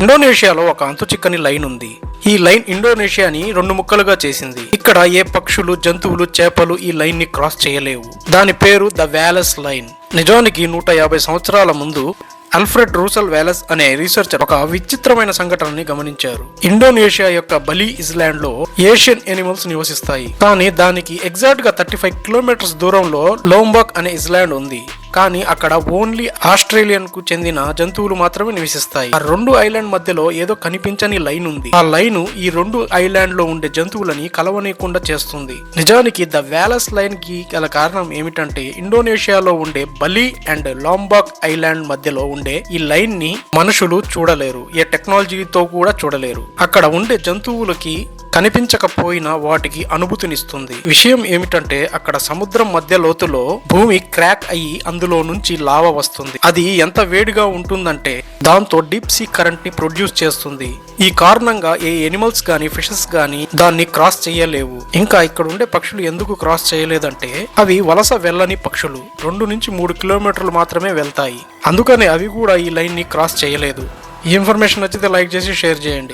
ఇండోనేషియాలో ఒక అంతుచిక్కని లైన్ ఉంది. ఈ లైన్ ఇండోనేషియాని 2 ముక్కలుగా చేసింది. ఇక్కడ ఏ పక్షులు, జంతువులు, చేపలు ఈ లైన్ ని క్రాస్ చేయలేవు. దాని పేరు ద వ్యాలెస్ లైన్. నిజానికి 150 సంవత్సరాల ముందు అల్ఫ్రెడ్ రూసెల్ వ్యాలెస్ అనే రీసెర్చర్ ఒక విచిత్రమైన సంఘటనని గమనించారు. ఇండోనేషియా యొక్క బలి ఐలాండ్ లో ఏషియన్ ఎనిమల్స్ నివసిస్తాయి. కానీ దానికి ఎగ్జాక్ట్ గా 35 కిలోమీటర్స్ దూరంలో లోంబాక్ అనే ఐలాండ్ ఉంది. కానీ అక్కడ ఓన్లీ ఆస్ట్రేలియన్ కు చెందిన జంతువులు మాత్రమే నివసిస్తాయి. ఆ 2 ఐలాండ్ మధ్యలో ఏదో కనిపించని లైన్ ఉంది. ఆ లైన్ ఈ 2 ఐలాండ్ లో ఉండే జంతువులని కలవనీయకుండా చేస్తుంది. నిజానికి ద వ్యాలెస్ లైన్ కి గల కారణం ఏమిటంటే ఇండోనేషియాలో ఉండే బలి అండ్ లాంబాక్ ఐలాండ్ మధ్యలో ఉండే ఈ లైన్ ని మనుషులు చూడలేరు. ఏ టెక్నాలజీతో కూడా చూడలేరు. అక్కడ ఉండే జంతువులకి కనిపించకపోయినా వాటికి అనుభూతినిస్తుంది. విషయం ఏమిటంటే అక్కడ సముద్రం మధ్య లోతులో భూమి క్రాక్ అయ్యి అందులో నుంచి లావా వస్తుంది. అది ఎంత వేడిగా ఉంటుందంటే దాంతో డీప్ సీ కరెంట్ ని ప్రొడ్యూస్ చేస్తుంది. ఈ కారణంగా ఏ ఎనిమల్స్ గానీ ఫిషెస్ గానీ దాన్ని క్రాస్ చేయలేవు. ఇంకా ఇక్కడ ఉండే పక్షులు ఎందుకు క్రాస్ చేయలేదంటే అవి వలస వెళ్ళని పక్షులు. 2 నుంచి 3 కిలోమీటర్లు మాత్రమే వెళ్తాయి. అందుకనే అవి కూడా ఈ లైన్ ని క్రాస్ చేయలేదు. ఈ ఇన్ఫర్మేషన్ నచ్చితే లైక్ చేసి షేర్ చేయండి.